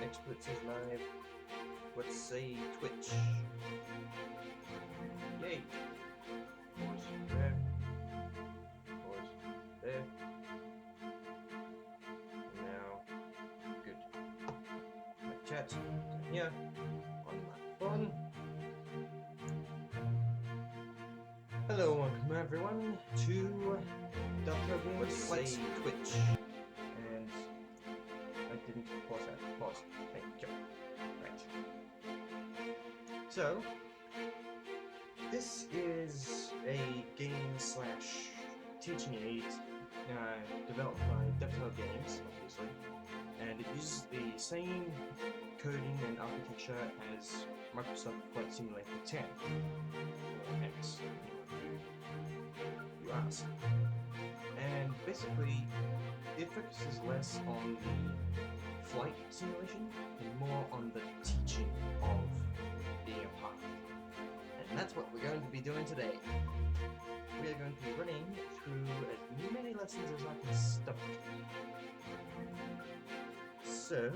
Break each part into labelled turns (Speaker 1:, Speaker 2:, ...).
Speaker 1: Expert says live. Let's say Twitch. Yay! Pause there. Pause there. Now, good. My chat down here on my phone. Hello, welcome everyone to Dovetale. Let's say Twitch. And I didn't pause that. Pause. Thank you. Right. So, this is a game slash teaching aid developed by Dovetale Games, obviously, and it uses the same coding and architecture as Microsoft Flight Simulator 10, or X, you ask. And basically, it focuses less on the flight simulation and more on the teaching of being a pilot. And that's what we're going to be doing today. We are going to be running through as many lessons as I can stomach. So,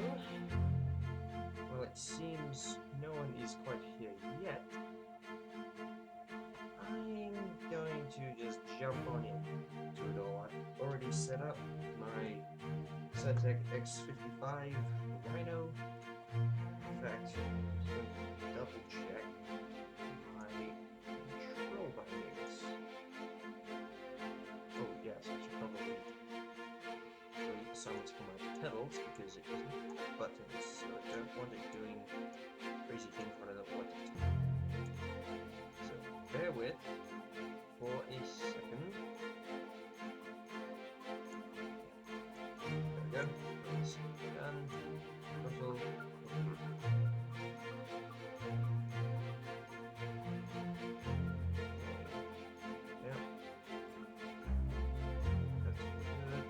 Speaker 1: well, it seems no one is quite here yet. I'm going to just jump on in to it all. I've already set up my Setec X55 Rhino. In fact, I'm just going to double check my control buttons. Oh yes, I should probably delete some for my pedals because it doesn't have buttons, so I don't want it doing crazy things when I don't want it to. So bear with for a second. There we go. It's done. Control. Yep. That's good.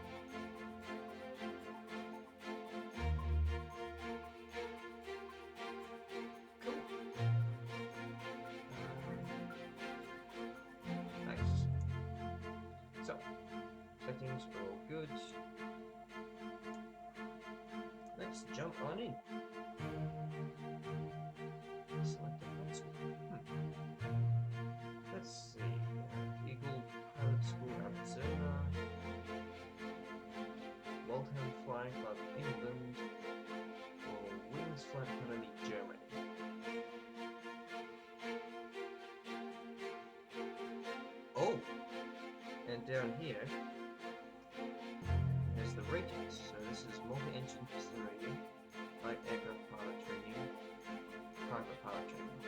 Speaker 1: Cool. Nice. So, settings are all good. Let's jump on in. Select the flight school. Let's see. Eagle Pilot School, Arizona. Waltham Flying Club, England. Or Wings Flight Academy, Germany. Oh! And down here, there's the ratings. So this is multi-engine piston rating, light aircraft pilot training, private pilot training.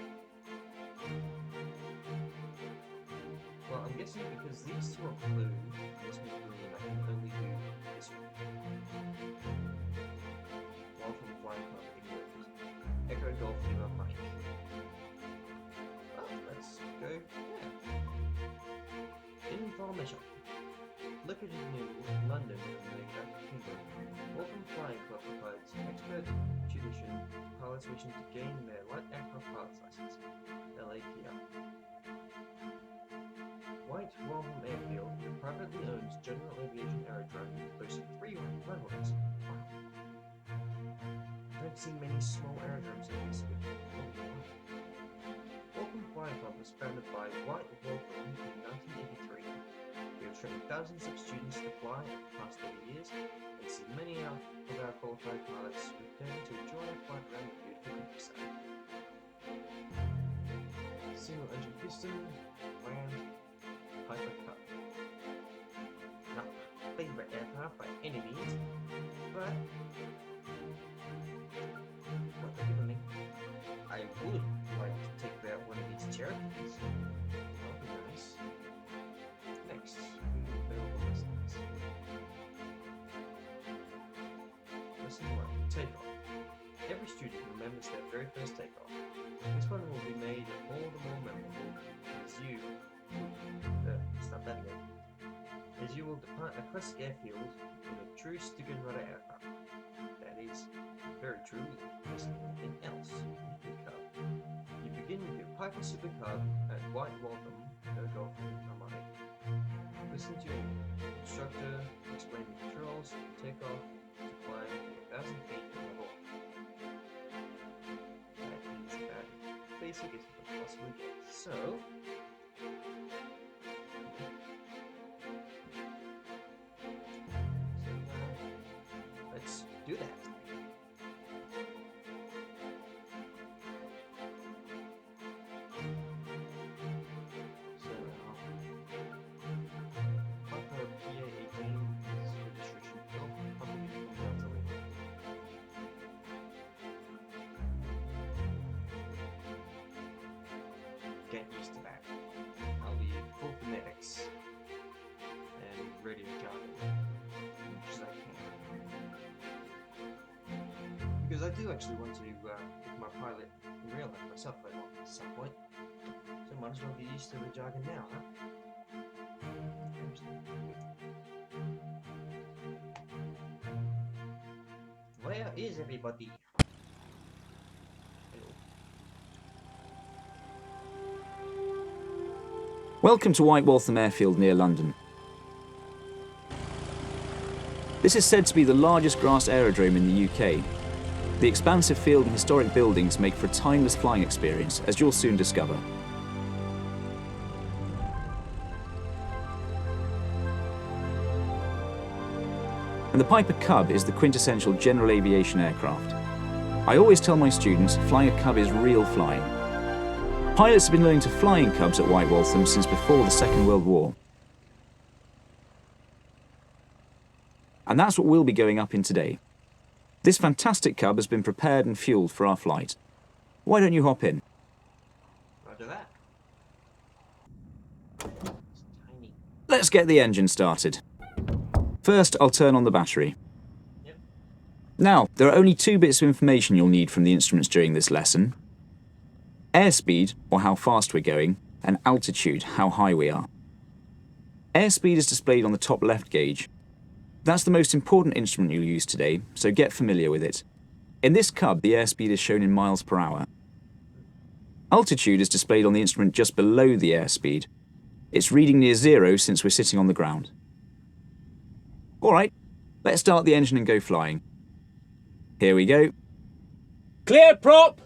Speaker 1: Well, I'm guessing because these two are blue, this must mean I can only do this one. Welcome Flying Club England. Echo Golf Lima Mike. Well, let's go there. Information. Located in London, in the United Kingdom, Waltham Flying Club provides expert tuition pilots wishing to gain their light aircraft pilot's license, LAPL. White Waltham Airfield is a privately owned general aviation aerodrome boasting 3 runways. Wow. I haven't seen many small aerodromes in this week. Waltham Flying Club was founded by White Waltham in 1983. We have trained thousands of students to fly over the past 30 years and see many of our qualified pilots return to enjoy a flight around the beautiful countryside. Single engine piston, land, Piper Cup. Not my favourite aircraft by any means, but what they're giving me, I would like to take that one of these Cherokees. That would be nice. Next, available lessons. Lesson 1, takeoff. Every student remembers their very first takeoff. This one will be made all the more memorable as you as you will depart a classic airfield in a true Stigen Rudder aircraft. That is very true, there's nothing else you can cover. You begin with your Piper Super Cub at White Waltham, Golf Armani. Listen to your instructor explain the controls, takeoff, to climb to 1,000 feet in level. basic as we can possibly get. So, let's do that. So, Papa PA18 is registration. Oh, probably from Dovetale. Get used to that. I'll be full phonetics and radio jargon as much as I can. Because I do actually want to become a pilot in real life myself at some point. So might as well get used to the jargon now, huh? Where is everybody?
Speaker 2: Welcome to White Waltham Airfield near London. This is said to be the largest grass aerodrome in the UK. The expansive field and historic buildings make for a timeless flying experience, as you'll soon discover. And the Piper Cub is the quintessential general aviation aircraft. I always tell my students, flying a Cub is real flying. Pilots have been learning to fly in Cubs at White Waltham since before the Second World War. And that's what we'll be going up in today. This fantastic Cub has been prepared and fueled for our flight. Why don't you hop in?
Speaker 1: Roger that. It's tiny.
Speaker 2: Let's get the engine started. First, I'll turn on the battery.
Speaker 1: Yep.
Speaker 2: Now, there are only two bits of information you'll need from the instruments during this lesson. Airspeed, or how fast we're going, and altitude, how high we are. Airspeed is displayed on the top left gauge. That's the most important instrument you'll use today, so get familiar with it. In this Cub, the airspeed is shown in miles per hour. Altitude is displayed on the instrument just below the airspeed. It's reading near zero since we're sitting on the ground. Alright, let's start the engine and go flying. Here we go. Clear prop!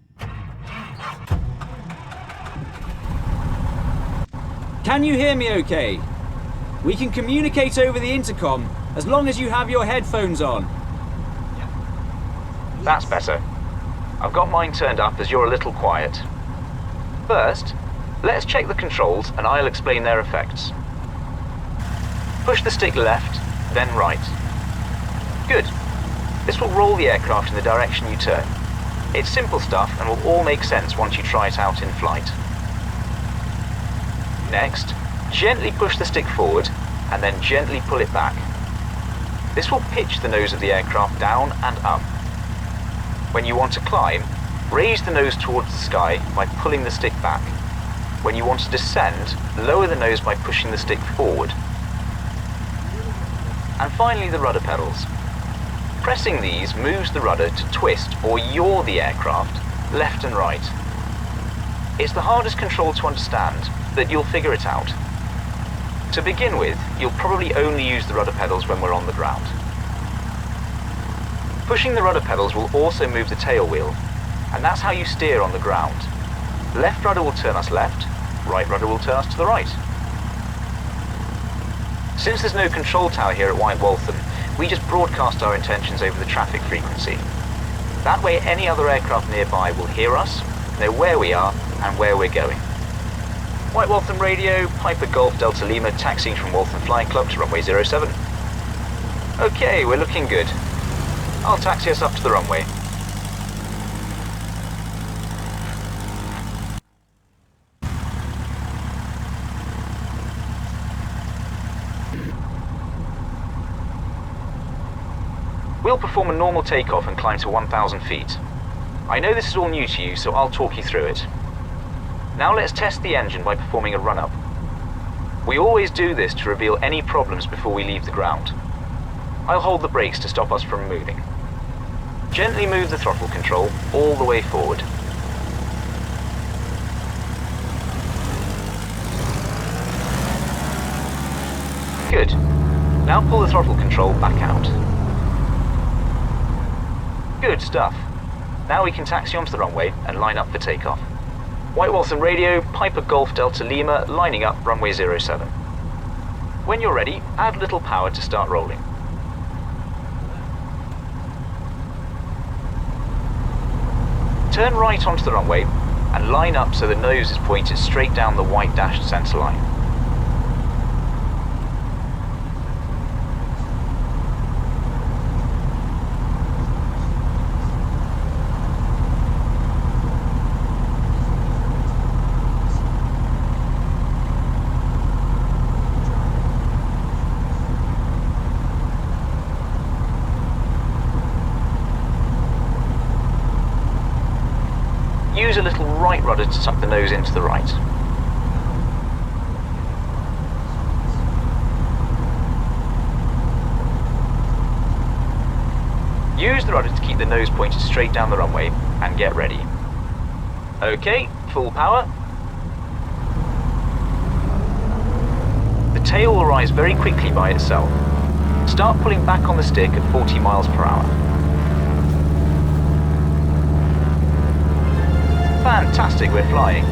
Speaker 2: Can you hear me okay? We can communicate over the intercom as long as you have your headphones on.
Speaker 1: Yeah.
Speaker 2: That's better. I've got mine turned up as you're a little quiet. First, let's check the controls and I'll explain their effects. Push the stick left, then right. Good. This will roll the aircraft in the direction you turn. It's simple stuff and will all make sense once you try it out in flight. Next, gently push the stick forward and then gently pull it back. This will pitch the nose of the aircraft down and up. When you want to climb, raise the nose towards the sky by pulling the stick back. When you want to descend, lower the nose by pushing the stick forward. And finally, the rudder pedals. Pressing these moves the rudder to twist or yaw the aircraft left and right. It's the hardest control to understand, but you'll figure it out. To begin with, you'll probably only use the rudder pedals when we're on the ground. Pushing the rudder pedals will also move the tail wheel, and that's how you steer on the ground. Left rudder will turn us left, right rudder will turn us to the right. Since there's no control tower here at White Waltham, we just broadcast our intentions over the traffic frequency. That way any other aircraft nearby will hear us, know where we are, and where we're going. White Waltham Radio, Piper Golf Delta Lima, taxiing from Waltham Flying Club to runway 07. Okay, we're looking good. I'll taxi us up to the runway. We'll perform a normal takeoff and climb to 1,000 feet. I know this is all new to you, so I'll talk you through it. Now let's test the engine by performing a run-up. We always do this to reveal any problems before we leave the ground. I'll hold the brakes to stop us from moving. Gently move the throttle control all the way forward. Good. Now pull the throttle control back out. Good stuff. Now we can taxi onto the runway and line up for takeoff. White Wilson Radio, Piper Golf Delta Lima, lining up runway 07. When you're ready, add little power to start rolling. Turn right onto the runway and line up so the nose is pointed straight down the white dashed centre line. Use a little right rudder to tuck the nose into the right. Use the rudder to keep the nose pointed straight down the runway and get ready. Okay, full power. The tail will rise very quickly by itself. Start pulling back on the stick at 40 miles per hour. Fantastic, we're flying.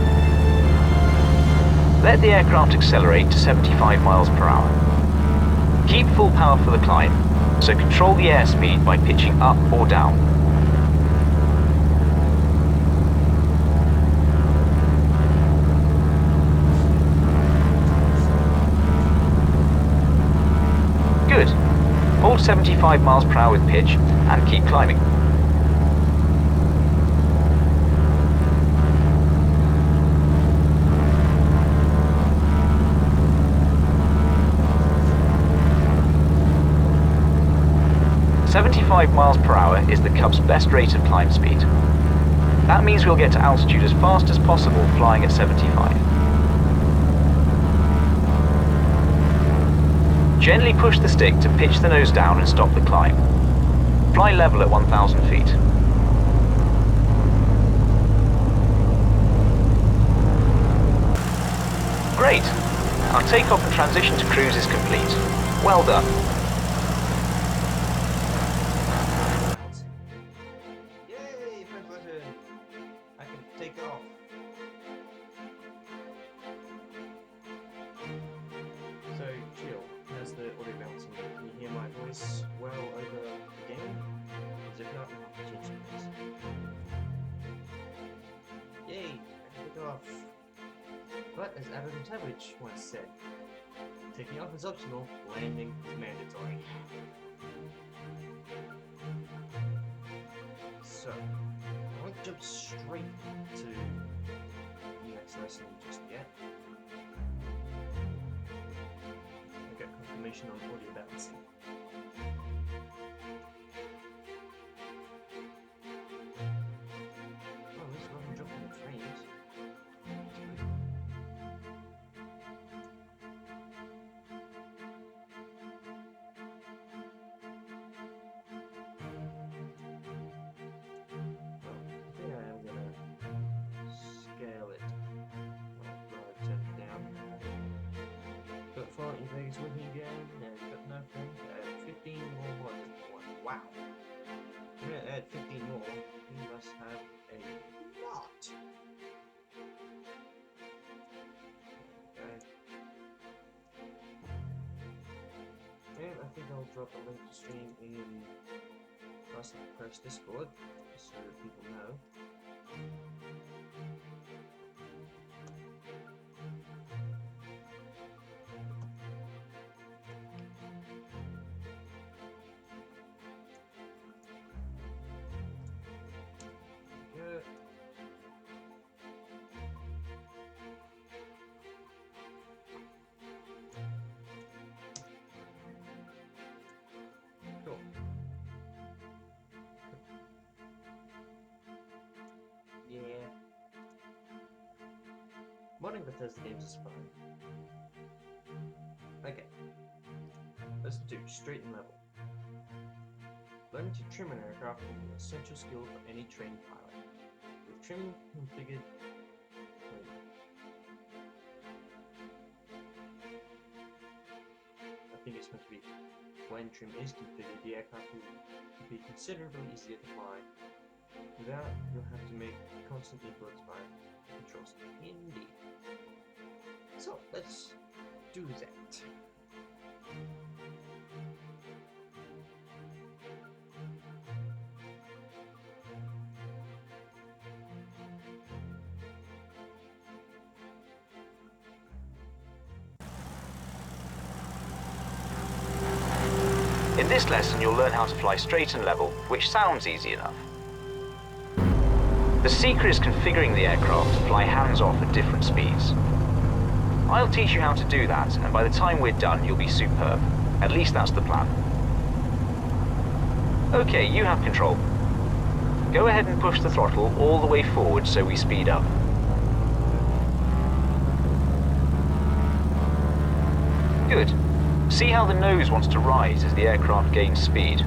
Speaker 2: Let the aircraft accelerate to 75 miles per hour. Keep full power for the climb, so control the airspeed by pitching up or down. Good. Hold 75 miles per hour with pitch and keep climbing. .75 miles per hour is the Cub's best rate of climb speed. That means we'll get to altitude as fast as possible flying at 75. Gently push the stick to pitch the nose down and stop the climb. Fly level at 1,000 feet. Great! Our takeoff and transition to cruise is complete. Well done.
Speaker 1: Yay! Press button! I can take off. So, chill. How's the audio bouncing? Can you hear my voice well over the game? Because if not, change the voice. Yay! I can take off. But as Adam Tavich once said, taking off is optional, landing is mandatory. So, I won't jump straight to the next lesson just yet. I got confirmation on audio balancing. Oh, this is where I'm jumping the frames. In Vegas with me again, and got nothing. 15 more buttons. Wow. We're gonna add 15 more. We must have a lot. Okay. And I think I'll drop a link to stream in Crossing Press Discord, so that people know. Cool. Yeah. Modding Bethesda games is fun. Okay. Let's do straight and level. Learning to trim an aircraft is an essential skill for any trained pilot. With trimming configured, I think it's meant to be when trim is configured, the aircraft will be considerably easier to fly. With that, you'll have to make constant inputs by controls. Indeed. So, let's do that.
Speaker 2: In this lesson, you'll learn how to fly straight and level, which sounds easy enough. The secret is configuring the aircraft to fly hands-off at different speeds. I'll teach you how to do that, and by the time we're done, you'll be superb. At least that's the plan. Okay, you have control. Go ahead and push the throttle all the way forward so we speed up. Good. See how the nose wants to rise as the aircraft gains speed.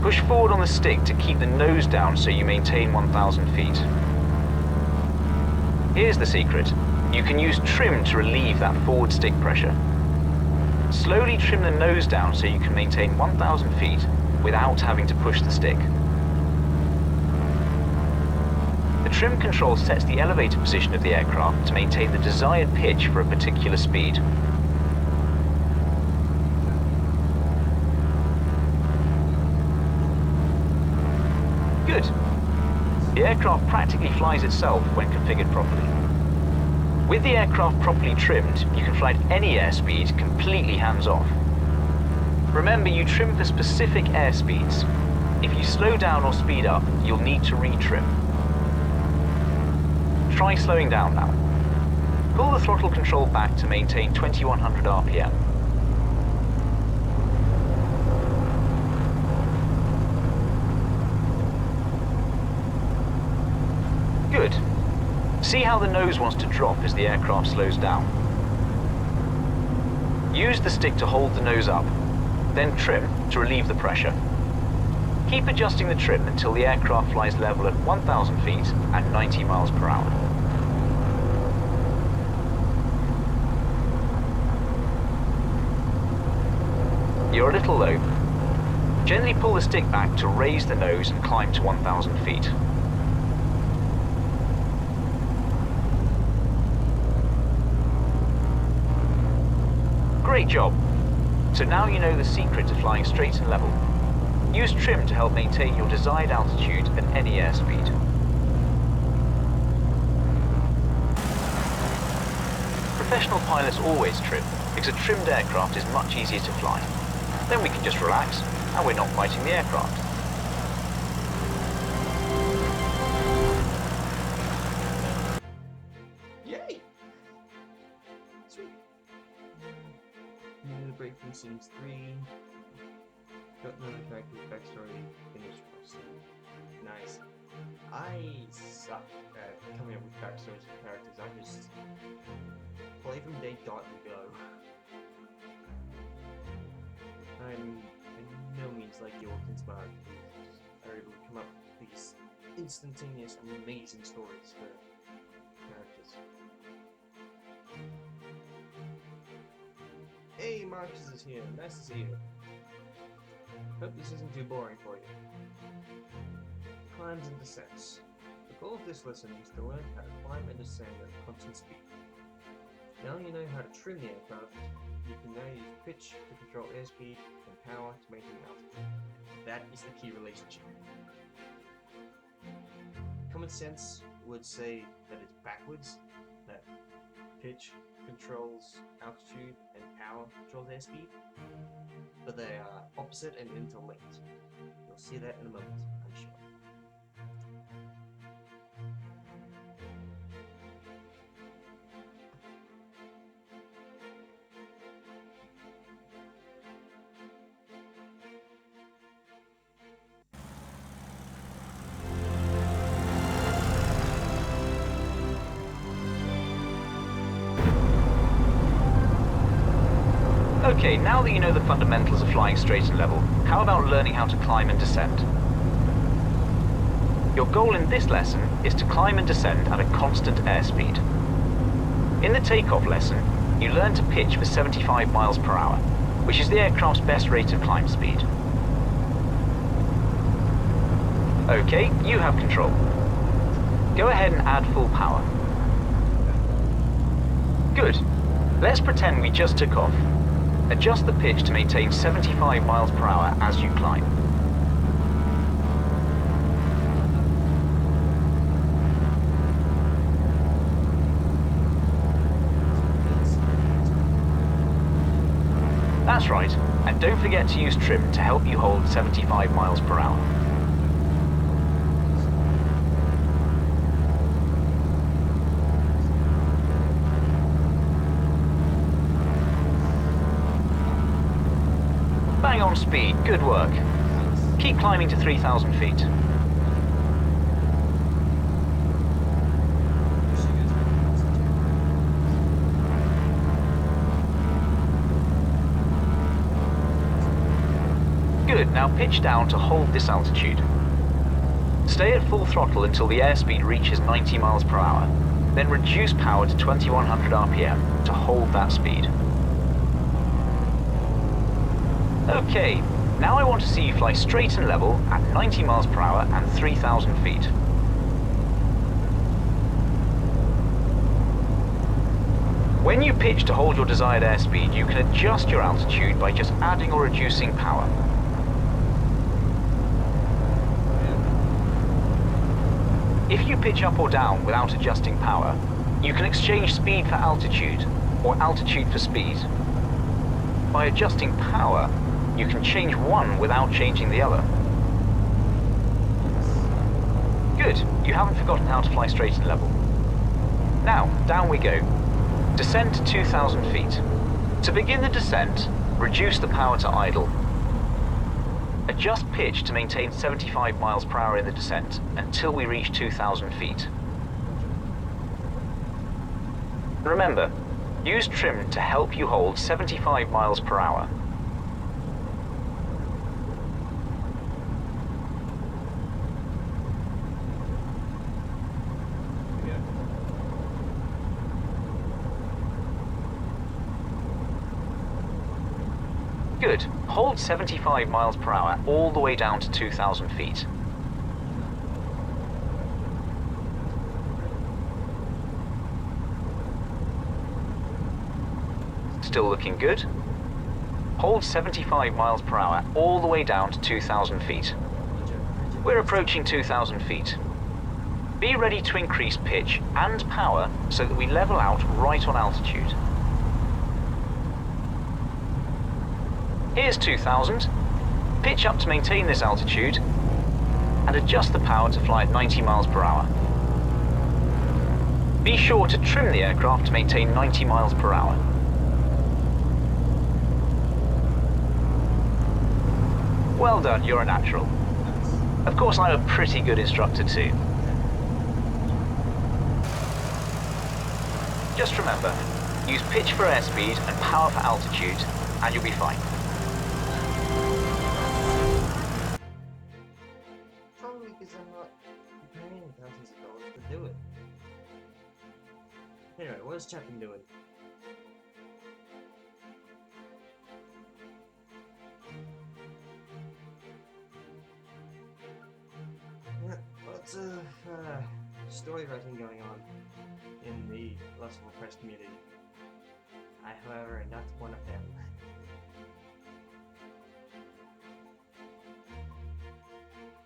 Speaker 2: Push forward on the stick to keep the nose down so you maintain 1,000 feet. Here's the secret. You can use trim to relieve that forward stick pressure. Slowly trim the nose down so you can maintain 1,000 feet without having to push the stick. The trim control sets the elevator position of the aircraft to maintain the desired pitch for a particular speed. Good. The aircraft practically flies itself when configured properly. With the aircraft properly trimmed, you can fly at any airspeed completely hands-off. Remember, you trim for specific airspeeds. If you slow down or speed up, you'll need to retrim. Try slowing down now. Pull the throttle control back to maintain 2100 RPM. Good. See how the nose wants to drop as the aircraft slows down. Use the stick to hold the nose up, then trim to relieve the pressure. Keep adjusting the trim until the aircraft flies level at 1,000 feet and 90 miles per hour. You're a little low. Gently pull the stick back to raise the nose and climb to 1,000 feet. Great job! So now you know the secret to flying straight and level. Use trim to help maintain your desired altitude at any airspeed. Professional pilots always trim, because a trimmed aircraft is much easier to fly. Then we can just relax, and we're not fighting the aircraft.
Speaker 1: Yay! Sweet. New break from scenes 3. Got another character's backstory. Finished first scene. Nice. I suck at coming up with backstories for characters. I just play them day dot and go. I'm by no means like York and Smart, who are able to come up with these instantaneous, amazing stories for characters. Hey, Marcus is here. Nice to see you. Hope this isn't too boring for you. Climbs and descents. The goal of this lesson is to learn how to climb and descend at constant speed. Now you know how to trim the aircraft, you can now use pitch to control airspeed and power to maintain altitude. That is the key relationship. Common sense would say that it's backwards, that pitch controls altitude and power controls airspeed, but they are opposite and interlinked. You'll see that in a moment, I'm sure.
Speaker 2: Okay, now that you know the fundamentals of flying straight and level, how about learning how to climb and descend? Your goal in this lesson is to climb and descend at a constant airspeed. In the takeoff lesson, you learn to pitch for 75 miles per hour, which is the aircraft's best rate of climb speed. Okay, you have control. Go ahead and add full power. Good. Let's pretend we just took off. Adjust the pitch to maintain 75 miles per hour as you climb. That's right, and don't forget to use trim to help you hold 75 miles per hour. Bang on speed, good work. Keep climbing to 3,000 feet. Good, now pitch down to hold this altitude. Stay at full throttle until the airspeed reaches 90 miles per hour, then reduce power to 2100 RPM to hold that speed. Okay, now I want to see you fly straight and level at 90 miles per hour and 3,000 feet. When you pitch to hold your desired airspeed, you can adjust your altitude by just adding or reducing power. If you pitch up or down without adjusting power, you can exchange speed for altitude, or altitude for speed. By adjusting power, you can change one without changing the other. Good, you haven't forgotten how to fly straight and level. Now, down we go. Descend to 2,000 feet. To begin the descent, reduce the power to idle. Adjust pitch to maintain 75 miles per hour in the descent until we reach 2,000 feet. Remember, use trim to help you hold 75 miles per hour. Good. Hold 75 miles per hour all the way down to 2,000 feet. Still looking good. Hold 75 miles per hour all the way down to 2,000 feet. We're approaching 2,000 feet. Be ready to increase pitch and power so that we level out right on altitude. Here's 2,000. Pitch up to maintain this altitude and adjust the power to fly at 90 miles per hour. Be sure to trim the aircraft to maintain 90 miles per hour. Well done, you're a natural. Of course, I'm a pretty good instructor too. Just remember, use pitch for airspeed and power for altitude, and you'll be fine.
Speaker 1: Probably because I'm not paying thousands of dollars to do it. Anyway, what is Chapman doing? Yeah, lots of story writing going on in the Lost of Press community. I, however, am not one of them.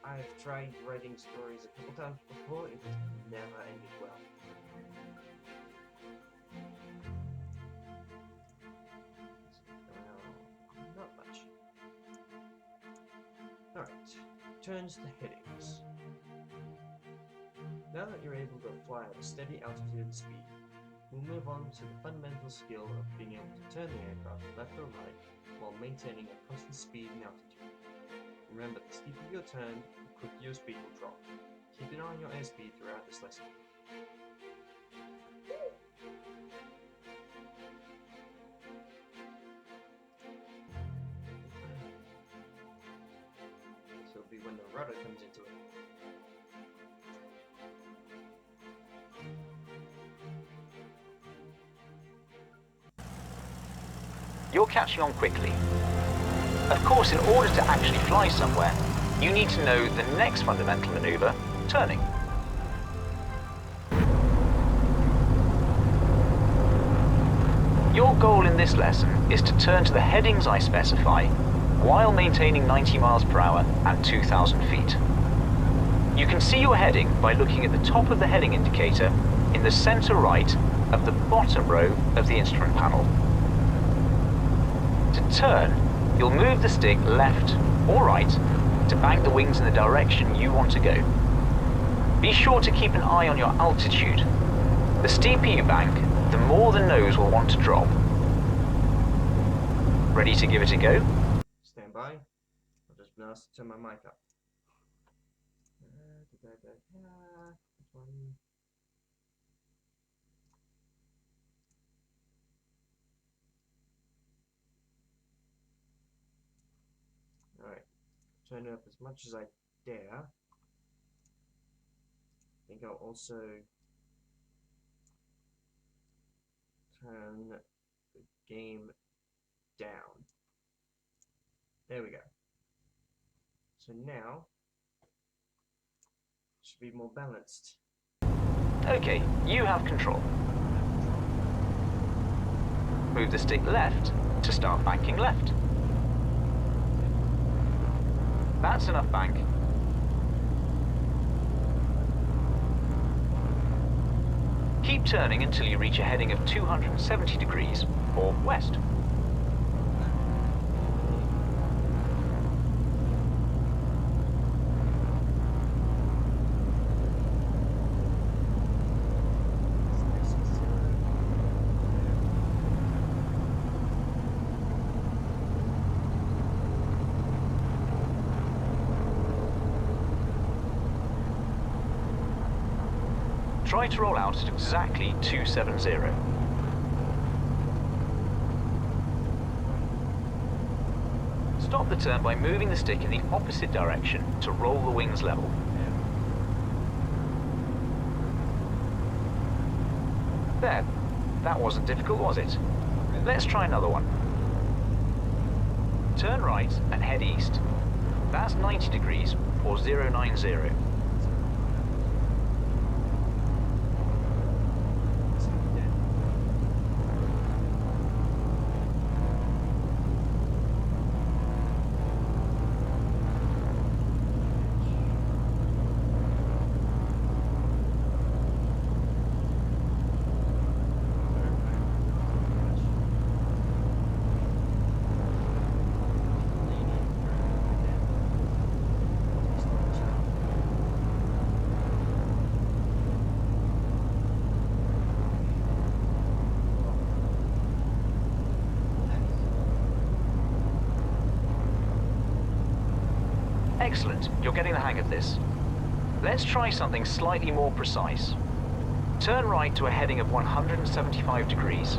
Speaker 1: I've tried writing stories a couple times before, it just never ended well. Well, not much. Alright, turns to headings. Now that you're able to fly at a steady altitude and speed, we'll move on to the fundamental skill of being able to turn the aircraft left or right while maintaining a constant speed and altitude. Remember, the steeper your turn, the quicker your speed will drop. Keep an eye on your airspeed throughout this lesson. This will be when the rudder comes into it.
Speaker 2: You're catching on quickly. Of course, in order to actually fly somewhere, you need to know the next fundamental maneuver, turning. Your goal in this lesson is to turn to the headings I specify while maintaining 90 miles per hour and 2,000 feet. You can see your heading by looking at the top of the heading indicator in the center right of the bottom row of the instrument panel. To turn, you'll move the stick left or right to bank the wings in the direction you want to go. Be sure to keep an eye on your altitude. The steeper you bank, the more the nose will want to drop. Ready to give it a go?
Speaker 1: Stand by. I'll just turn my mic up. Alright. Turn it up as much as I dare. I think I'll also turn the game down. There we go. So now it should be more balanced.
Speaker 2: Okay, you have control. Move the stick left to start banking left. That's enough bank. Keep turning until you reach a heading of 270 degrees or west. Try to roll out at exactly 270. Stop the turn by moving the stick in the opposite direction to roll the wings level. There. That wasn't difficult, was it? Let's try another one. Turn right and head east. That's 90 degrees or 090. Excellent, you're getting the hang of this. Let's try something slightly more precise. Turn right to a heading of 175 degrees.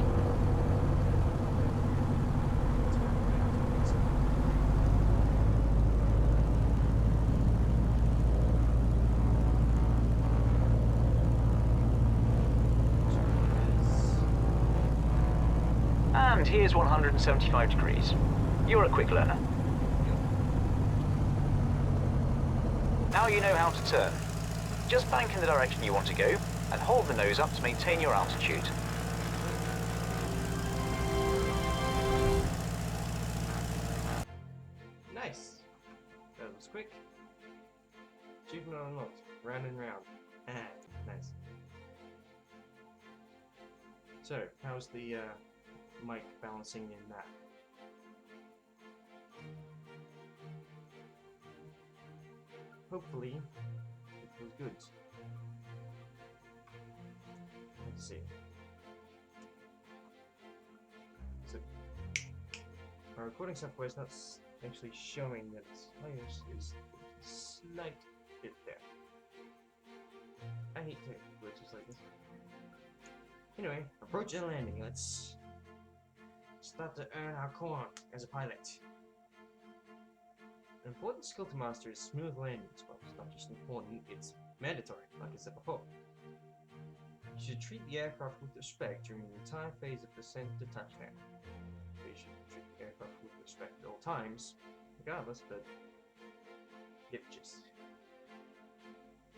Speaker 2: And here's 175 degrees. You're a quick learner. Now you know how to turn. Just bank in the direction you want to go and hold the nose up to maintain your altitude.
Speaker 1: Nice! That was quick. Achievement unlocked. Round and round. Nice. So, how's the mic balancing in that? Hopefully, it feels good. Let's see. So, my recording software is not actually showing that is a slight bit there. I hate technical glitches like this. Anyway, approach and landing. Let's start to earn our corner as a pilot. An important skill to master is smooth landings. Well, it's not just important, it's mandatory, like I said before. You should treat the aircraft with respect during the entire phase of descent to touchdown. You should treat the aircraft with respect at all times, regardless, but pitches.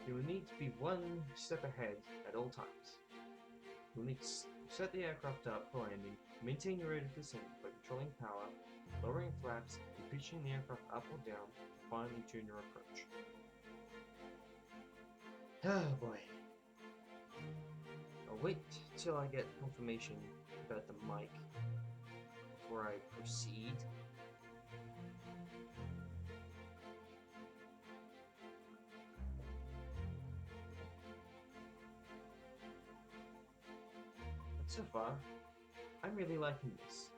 Speaker 1: You will need to be one step ahead at all times. You'll need to set the aircraft up for landing, maintain your rate of descent by controlling power, lowering flaps, and pitching the aircraft up or down to finely tune your approach. Oh boy. I'll wait till I get confirmation about the mic before I proceed. But so far, I'm really liking this.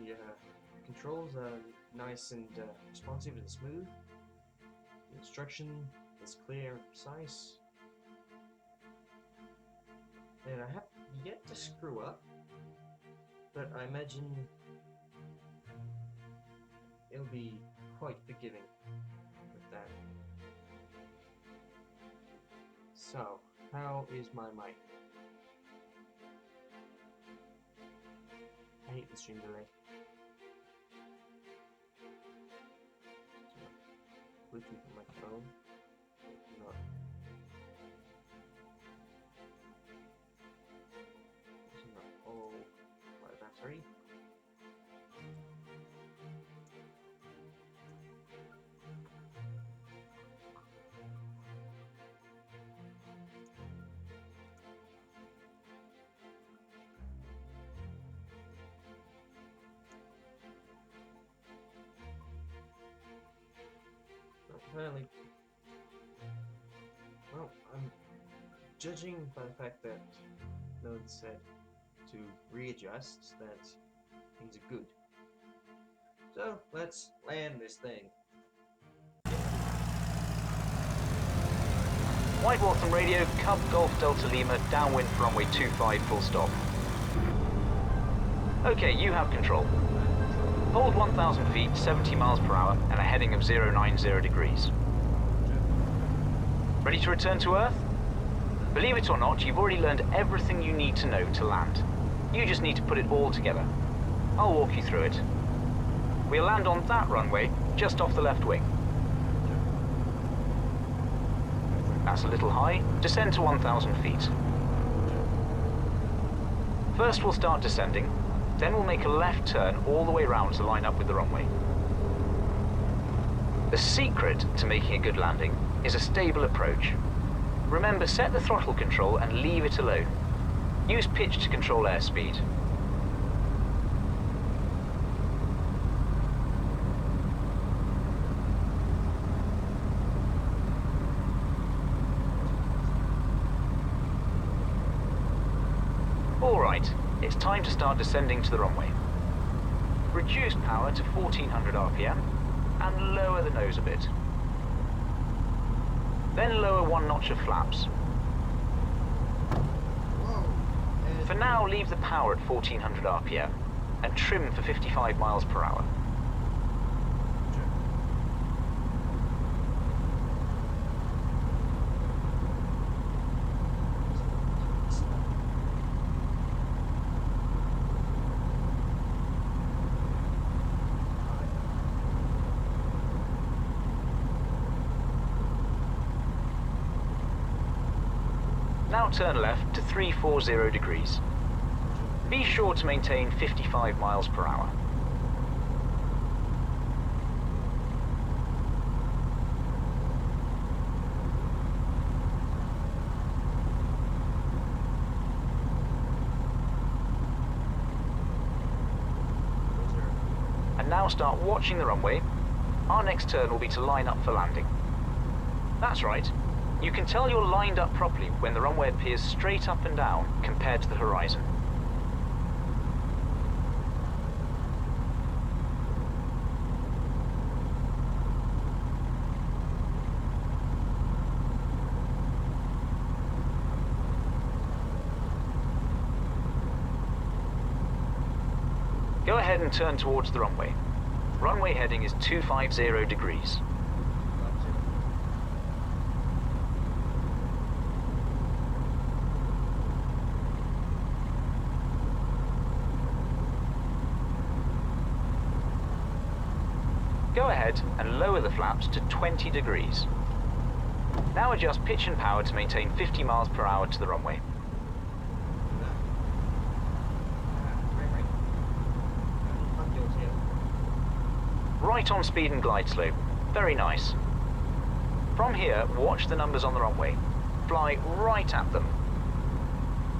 Speaker 1: The controls are nice and responsive and smooth. The instruction is clear and precise. And I have yet to screw up, but I imagine it'll be quite forgiving with that. So, how is my mic? I hate the stream delay. Bluetooth on my phone. Not. This is not all my battery. Apparently, well, I'm judging by the fact that no one said to readjust that things are good. So let's land this thing.
Speaker 2: White Waltham Radio, Cub Golf Delta Lima, downwind for runway 25, full stop. Okay, you have control. Hold 1,000 feet, 70 miles per hour, and a heading of 090 degrees. Ready to return to Earth? Believe it or not, you've already learned everything you need to know to land. You just need to put it all together. I'll walk you through it. We'll land on that runway, just off the left wing. That's a little high. Descend to 1,000 feet. First we'll start descending. Then we'll make a left turn all the way around to line up with the runway. The secret to making a good landing is a stable approach. Remember, set the throttle control and leave it alone. Use pitch to control airspeed. All right. It's time to start descending to the runway. Reduce power to 1400 RPM and lower the nose a bit. Then lower one notch of flaps. For now, leave the power at 1400 RPM and trim for 55 miles per hour. Now turn left to 340 degrees. Be sure to maintain 55 miles per hour. And now start watching the runway. Our next turn will be to line up for landing. That's right. You can tell you're lined up properly when the runway appears straight up and down compared to the horizon. Go ahead and turn towards the runway. Runway heading is 250 degrees. Go ahead and lower the flaps to 20 degrees. Now adjust pitch and power to maintain 50 miles per hour to the runway. Right on speed and glide slope. Very nice. From here, watch the numbers on the runway. Fly right at them.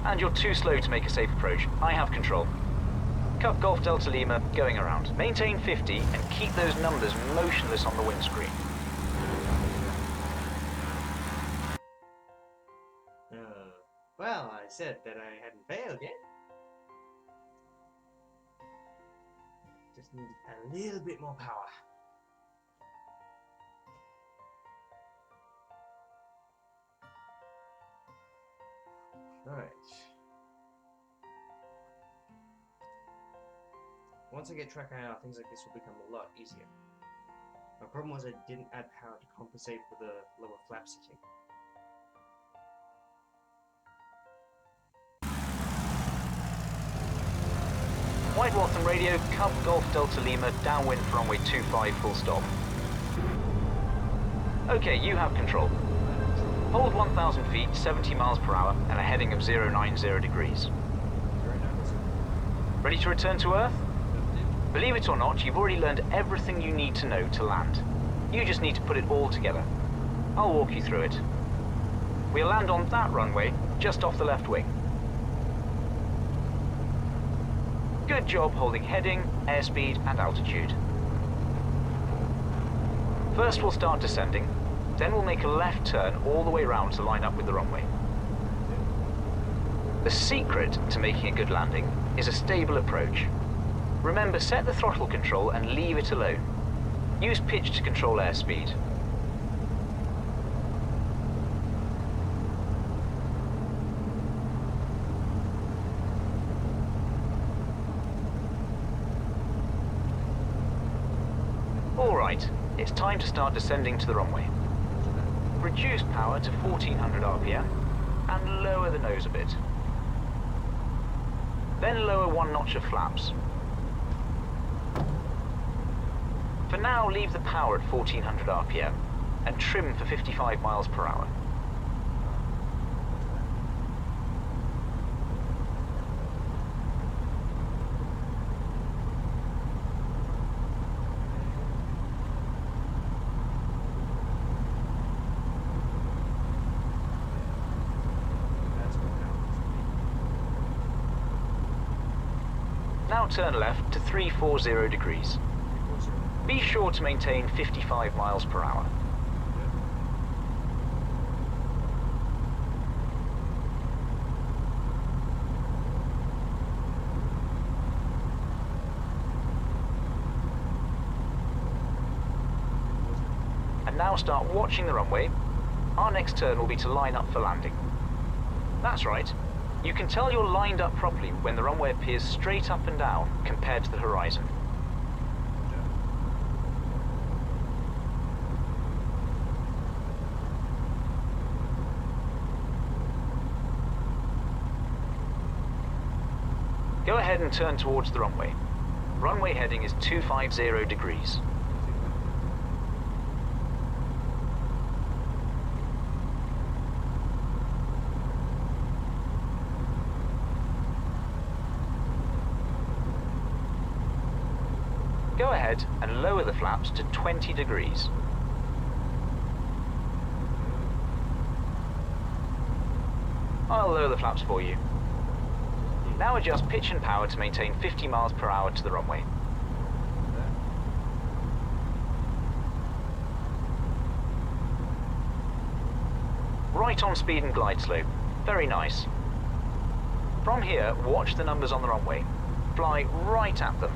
Speaker 2: And you're too slow to make a safe approach. I have control. Cup Golf Delta Lima going around. Maintain 50 and keep those numbers motionless on the windscreen.
Speaker 1: Well, I said that I hadn't failed yet. Just need a little bit more power. Alright. Once I get track out, things like this will become a lot easier. My problem was I didn't add power to compensate for the lower flap setting.
Speaker 2: White Watson radio, Cup Golf Delta Lima, downwind for runway 25, full stop. Okay, you have control. Hold 1,000 feet, 70 miles per hour, and a heading of 090 degrees. Ready to return to Earth? Believe it or not, you've already learned everything you need to know to land. You just need to put it all together. I'll walk you through it. We'll land on that runway, just off the left wing. Good job holding heading, airspeed, and altitude. First we'll start descending, then we'll make a left turn all the way around to line up with the runway. The secret to making a good landing is a stable approach. Remember, set the throttle control and leave it alone. Use pitch to control airspeed. Alright, it's time to start descending to the runway. Reduce power to 1400 RPM and lower the nose a bit. Then lower one notch of flaps. For now, leave the power at 1400 RPM and trim for 55 miles per hour. Now turn left to 340 degrees. Be sure to maintain 55 miles per hour. And now start watching the runway. Our next turn will be to line up for landing. That's right. You can tell you're lined up properly when the runway appears straight up and down compared to the horizon. Go ahead and turn towards the runway. Runway heading is 250 degrees. Go ahead and lower the flaps to 20 degrees. I'll lower the flaps for you. Now adjust pitch and power to maintain 50 miles per hour to the runway. Right on speed and glide slope. Very nice. From here, watch the numbers on the runway. Fly right at them.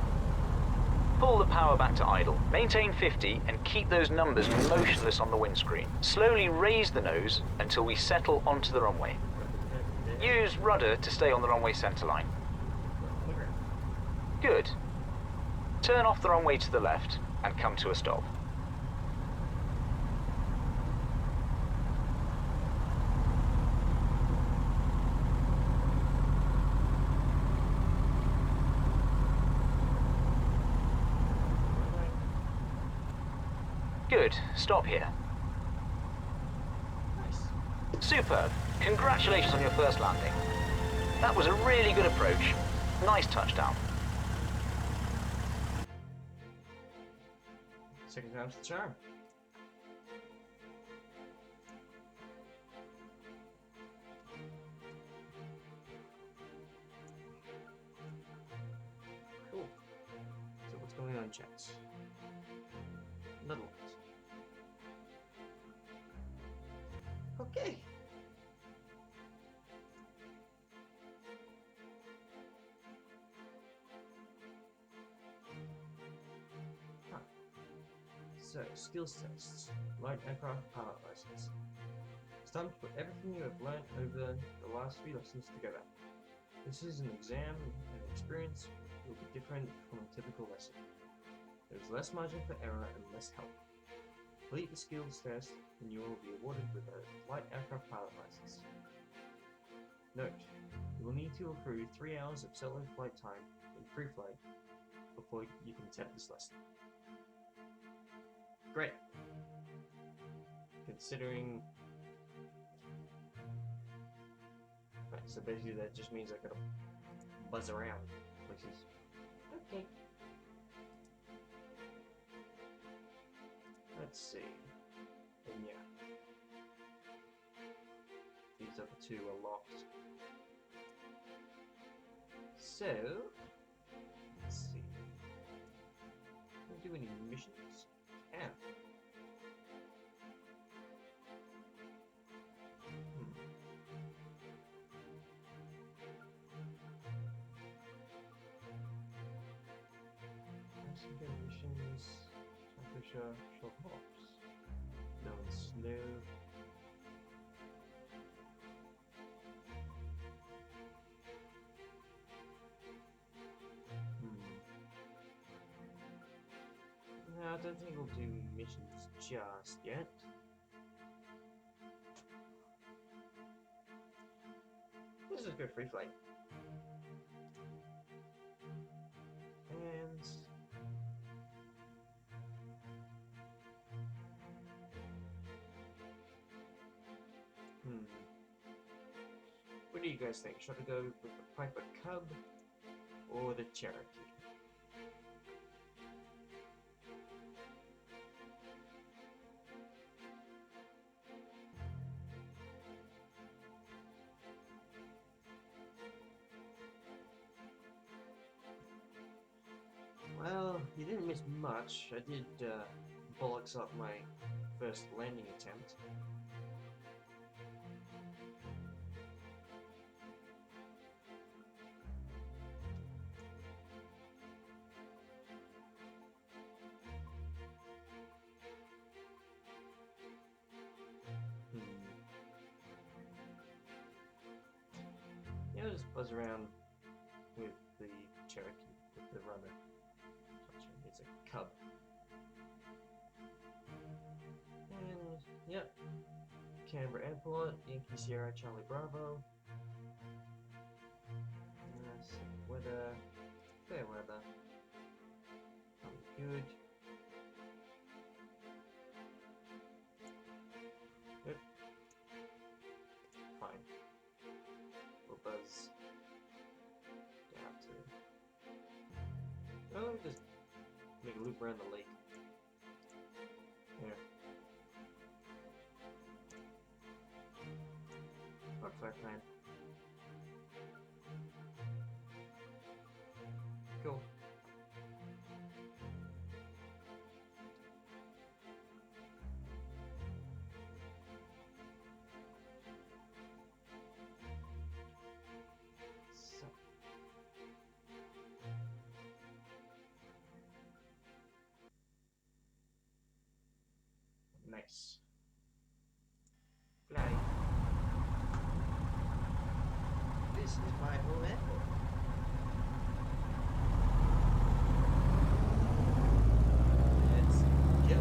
Speaker 2: Pull the power back to idle. Maintain 50 and keep those numbers motionless on the windscreen. Slowly raise the nose until we settle onto the runway. Use rudder to stay on the runway centerline. Good. Turn off the runway to the left and come to a stop. Good. Stop here.
Speaker 1: Nice.
Speaker 2: Superb. Congratulations on your first landing. That was a really good approach. Nice touchdown.
Speaker 1: Second time's the charm. Cool. So what's going on, chat? Little ones. Okay. So, skills tests. Light aircraft pilot license. It's time to put everything you have learned over the last few lessons together. This is an exam, and experience will be different from a typical lesson. There is less margin for error and less help. Complete the skills test, and you will be awarded with a light aircraft pilot license. Note: you will need to accrue 3 hours of solo flight time in free flight before you can attempt this lesson. Great. Considering... Right, so basically that just means I gotta buzz around places. Okay. Let's see. And yeah. These other two are locked. So... let's see. Can we do any missions? Can. Missions, temperature, short hops. No snow. No, I don't think we'll do missions just yet. Let's just go free flight. And what do you guys think? Should I go with the Piper Cub or the Cherokee? Well, you didn't miss much. I did bollocks up my first landing attempt. Yeah, I'll just buzz around with the Cherokee, with the runner. It's a cub. And, yep. Canberra Airport, Yankee Sierra Charlie Bravo. Weather, fair weather. Good. Good. Fine. We'll buzz down to... oh, just make a loop around the lake. Yeah. Fuck flight plan. Cool. So. Nice. Fly. This is my home airport. Let's go.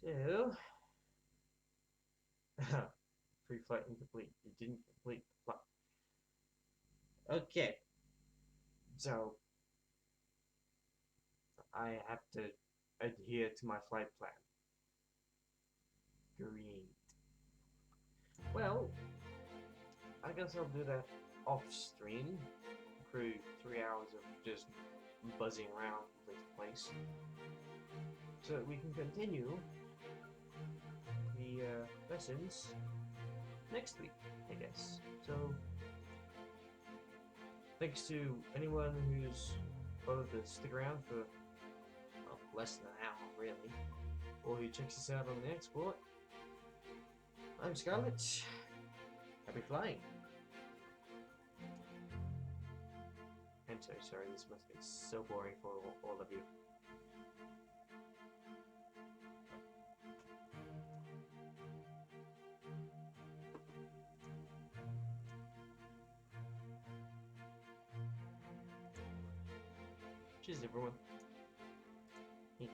Speaker 1: So, pre-flight incomplete. You didn't complete the flight. Okay, so I have to adhere to my flight plan. Green. Well, I guess I'll do that off stream. Crew 3 hours of just buzzing around from place to place, so that we can continue the lessons next week, I guess. So, thanks to anyone who's bothered to stick around for less than an hour, really, or who checks us out on the export. I'm Scarlett. Happy flying. I'm so sorry, this must be so boring for all of you. Cheers, everyone.